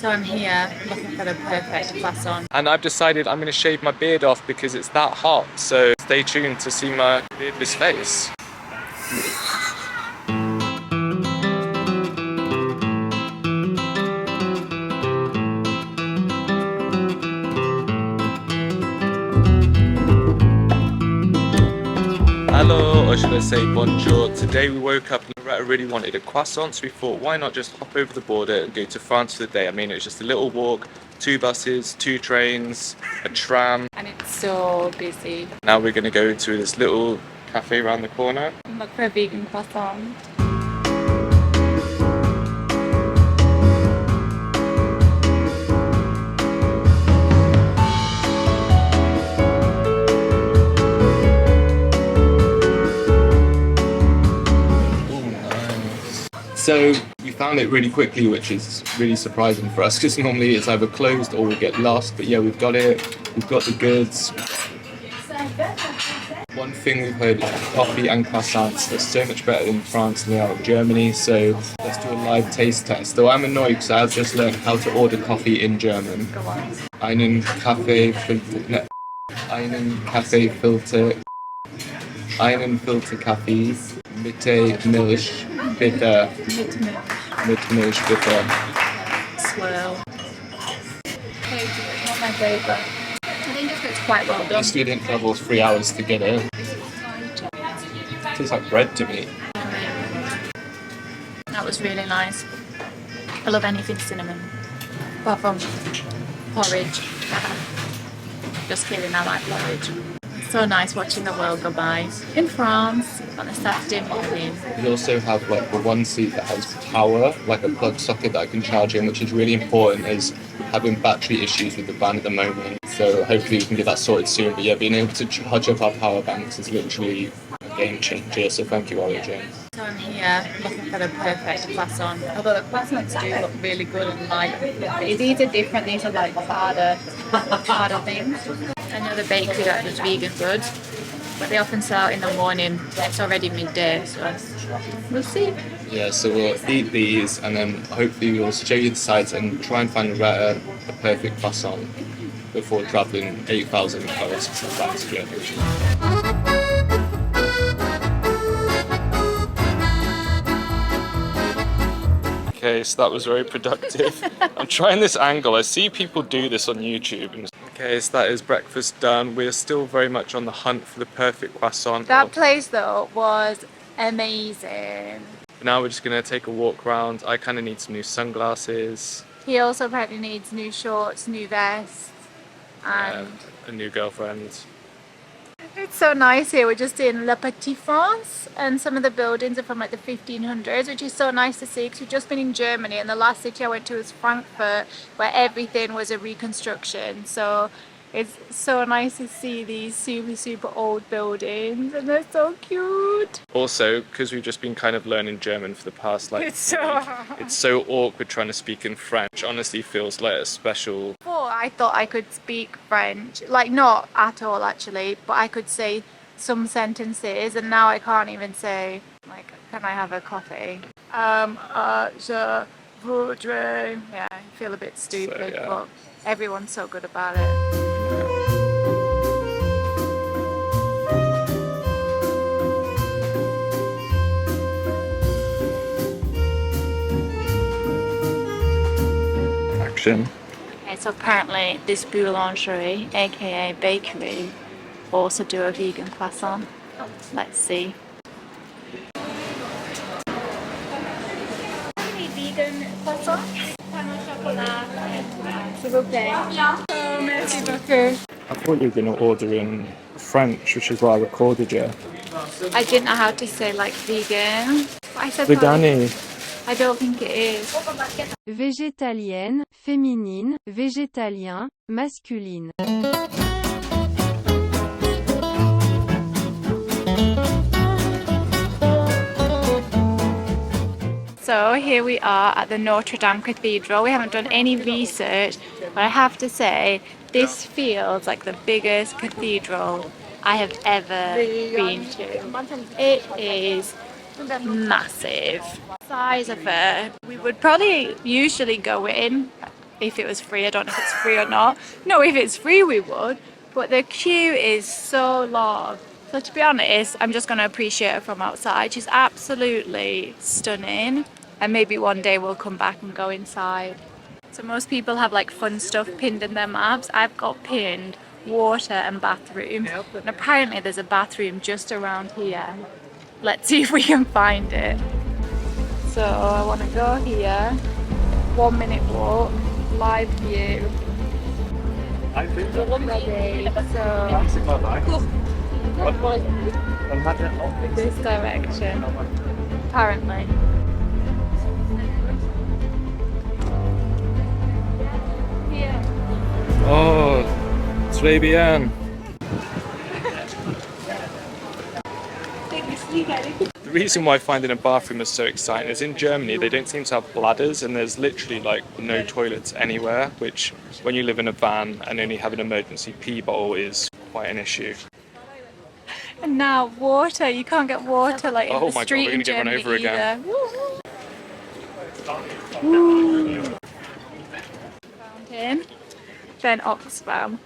So I'm here looking for the perfect croissant. And I've decided I'm going to shave my beard off because it's that hot. So stay tuned to see my beardless face. Hello, or should I say bonjour. Today we woke up and Loretta really wanted a croissant, so we thought why not just hop over the border and go to France for the day. I mean, it was just a little walk, 2 buses, 2 trains, a tram. And it's so busy. Now we're going to go to this little cafe around the corner. And look for a vegan croissant. So we found it really quickly, which is really surprising for us because normally it's either closed or we get lost. But yeah, we've got it. We've got the goods. One thing we've heard is coffee and croissants are so much better in France than they are in Germany. So let's do a live taste test. Though I'm annoyed because I've just learned how to order coffee in German. Go on. Einen Kaffee Filter. Einen Kaffee Filter. Einen Filter Kaffee. Mit Milch. Bitte. Mit Milch, bitte. Swirl. Okay, it's not my favourite. I think it's quite well done. We didn't travel 3 hours to get it. It tastes like bread to me. That was really nice. I love anything cinnamon. Apart from porridge. Just kidding, I like porridge. So nice watching the world go by in France on a Saturday morning. We also have like the one seat that has power, like a plug socket that I can charge in, which is really important as we're having battery issues with the van at the moment. So hopefully we can get that sorted soon. But yeah, being able to charge up our power banks is literally a game changer. So thank you, Origin. So I'm here looking for the perfect croissant. Although the croissants do look really good and light. These are different. These are like harder things. I know the bakery that does vegan goods, but they often sell in the morning. It's already midday, so we'll see. Yeah, so we'll eat these and then hopefully we'll show you the sides and try and find Loretta a perfect croissant before travelling 8,000 miles back to Germany. Okay, so that was very productive. I'm trying this angle. I see people do this on YouTube. Okay, so that is breakfast done. We're still very much on the hunt for the perfect croissant. That place though was amazing. Now we're just going to take a walk around. I kind of need some new sunglasses. He also apparently needs new shorts, new vest, and a new girlfriend. It's so nice here. We're just in Le Petit France, and some of the buildings are from like the 1500s, which is so nice to see because we've just been in Germany, and the last city I went to was Frankfurt, where everything was a reconstruction. So it's so nice to see these super old buildings, and they're so cute. Also, because we've just been kind of learning German for the past like it's so awkward trying to speak in French. Honestly feels like a special. Before I thought I could speak French, like not at all actually, but I could say some sentences, and now I can't even say like, can I have a coffee? Je voudrais. Yeah, I feel a bit stupid, So, yeah. But everyone's so good about it. Action. Okay, so apparently this boulangerie, aka bakery, also do a vegan croissant. Let's see. Vegan croissant? S'il vous plaît. Oh, merci beaucoup. I thought you were going to order in French, which is why I recorded you. I didn't know how to say like vegan. I said Vegani. I don't think it is. Végétalienne, féminine, végétalien, masculine. So here we are at the Notre Cathedral. We haven't done any research, but I have to say this feels like the biggest cathedral I have ever been to. It is massive. Size of it, we would probably usually go in if it was free. I don't know if it's free or not. No, if it's free we would, but the queue is so long. So to be honest, I'm just going to appreciate her from outside. She's absolutely stunning, and maybe one day we'll come back and go inside. So most people have like fun stuff pinned in their maps. I've got pinned water and bathroom, and apparently there's a bathroom just around here. Let's see if we can find it. So I want to go here, 1 minute walk, live view. Ready. So this direction, apparently. Here. Oh, très bien. The reason why finding a bathroom is so exciting is in Germany they don't seem to have bladders, and there's literally like no toilets anywhere, which when you live in a van and only have an emergency pee bottle is quite an issue. And now water, you can't get water like in the street in Germany over again. Fountain, then Oxfam.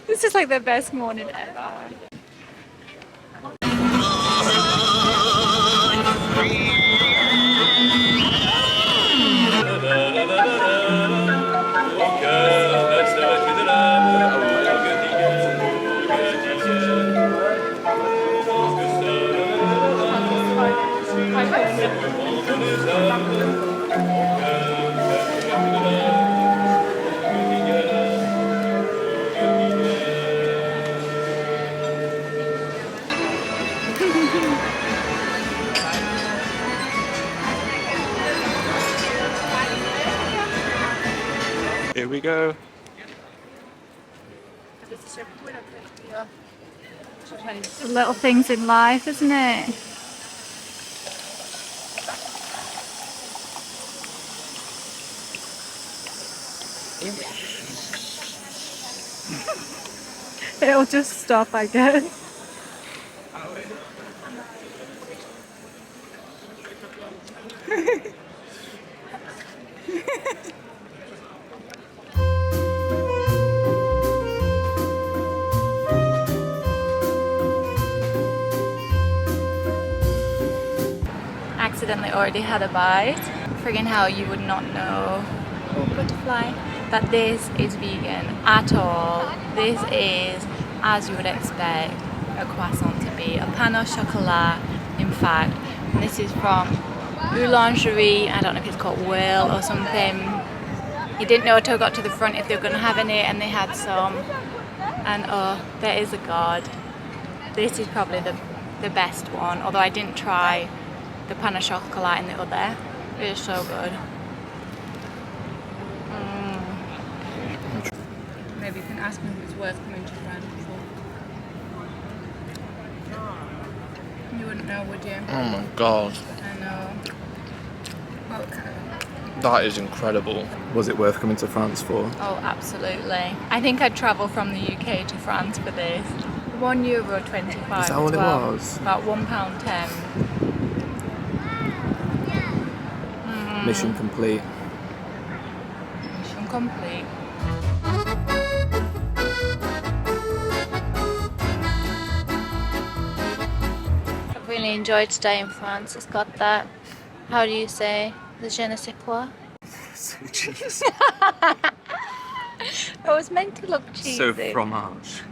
This is like the best morning ever. Here we go. The little things in life, isn't it? It'll just stop, I guess. Accidentally already had a bite. Friggin' hell, you would not know, oh, butterfly, that this is vegan at all. This is, as you would expect a croissant to be, a pain au chocolat, in fact. And this is from Boulangerie, I don't know if it's called Will or something. You didn't know until I got to the front if they were going to have any, and they had some. And oh, there is a god. This is probably the best one, although I didn't try the pain au chocolat in the other. It is so good. Maybe you can ask me if it's worth coming to France for. You wouldn't know, would you? Oh my god. I know. Okay. That is incredible. Was it worth coming to France for? Oh, absolutely. I think I'd travel from the UK to France for this. €1.25. Is that what it was? About £1.10. Mission complete. Mission complete. I've really enjoyed staying in France. It's got that, how do you say, the je ne sais quoi? So cheesy. It was meant to look cheesy. So fromage.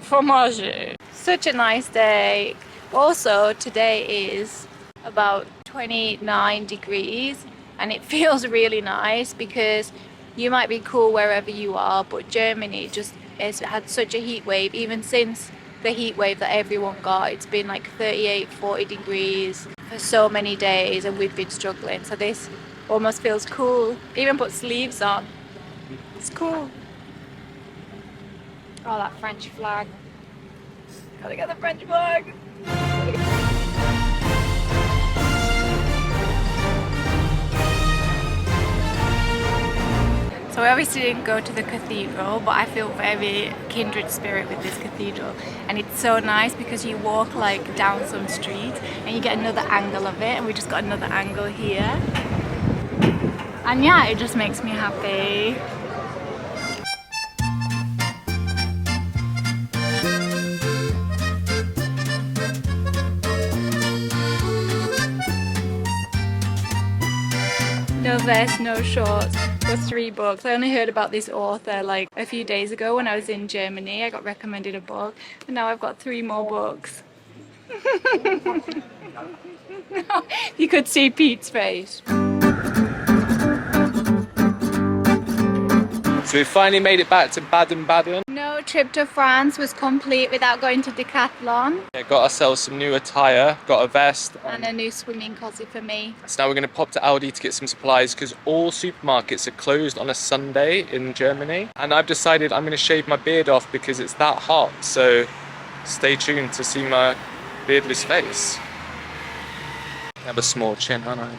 Fromage. Such a nice day. Also, today is about 29 degrees and it feels really nice because you might be cool wherever you are, but Germany just has had such a heat wave. Even since the heat wave that everyone got, it's been like 38, 40 degrees for so many days and we've been struggling. So this almost feels cool. Even put sleeves on. It's cool. Oh, that French flag. Gotta get the French flag. So So we obviously didn't go to the cathedral, but I feel very kindred spirit with this cathedral. And it's so nice because you walk like down some street and you get another angle of it, and we just got another angle here. And yeah, it just makes me happy. No vest, no shorts for 3 books. I only heard about this author like a few days ago when I was in Germany. I got recommended a book, and now I've got 3 more books. You could see Pete's face. So we finally made it back to Baden-Baden. No trip to France was complete without going to Decathlon. Yeah, got ourselves some new attire, got a vest. And a new swimming costume for me. So now we're going to pop to Aldi to get some supplies because all supermarkets are closed on a Sunday in Germany. And I've decided I'm going to shave my beard off because it's that hot. So stay tuned to see my beardless face. I have a small chin, don't I?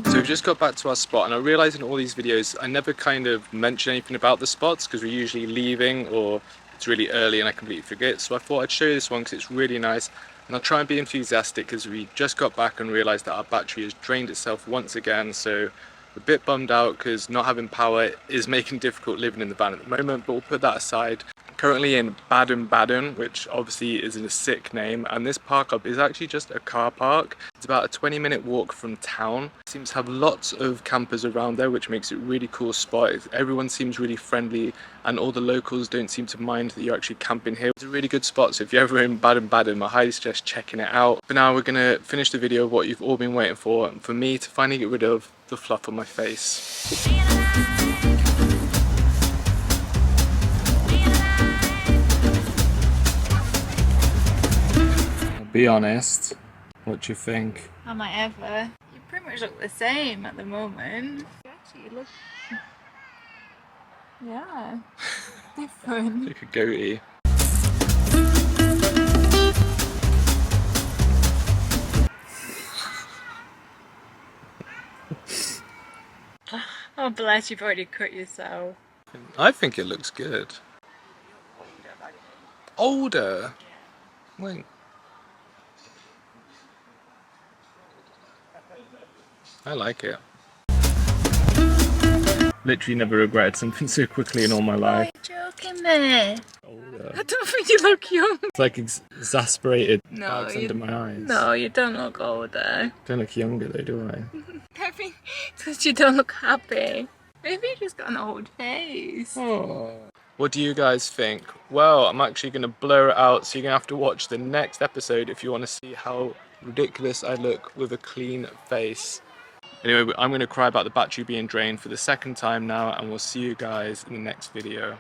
So we've just got back to our spot, and I realised in all these videos I never kind of mention anything about the spots because we're usually leaving or it's really early and I completely forget. So I thought I'd show you this one because it's really nice, and I'll try and be enthusiastic because we just got back and realised that our battery has drained itself once again. So we're a bit bummed out because not having power is making it difficult living in the van at the moment, but we'll put that aside. Currently in Baden-Baden, which obviously is a sick name, and this park up is actually just a car park. It's about a 20-minute walk from town. It seems to have lots of campers around there, which makes it a really cool spot. Everyone seems really friendly, and all the locals don't seem to mind that you're actually camping here. It's a really good spot, so if you're ever in Baden-Baden, I highly suggest checking it out. But now we're gonna finish the video of what you've all been waiting for me to finally get rid of the fluff on my face. Be honest, what do you think? Am I ever? You pretty much look the same at the moment. You actually look... Yeah. Different. Like a goatee. Oh bless, you've already cut yourself. I think it looks good. Older? Wait. I like it. Literally never regretted something so quickly in all my life. Oh, you're joking me. Older. I don't think you look young. It's like exasperated No, bags under my eyes. No, you don't look older. Don't look younger though, do I? I think it's because you don't look happy. Maybe you just got an old face. Oh. What do you guys think? Well, I'm actually going to blur it out, so you're going to have to watch the next episode if you want to see how ridiculous I look with a clean face. Anyway, I'm going to cry about the battery being drained for the 2nd time now, and we'll see you guys in the next video.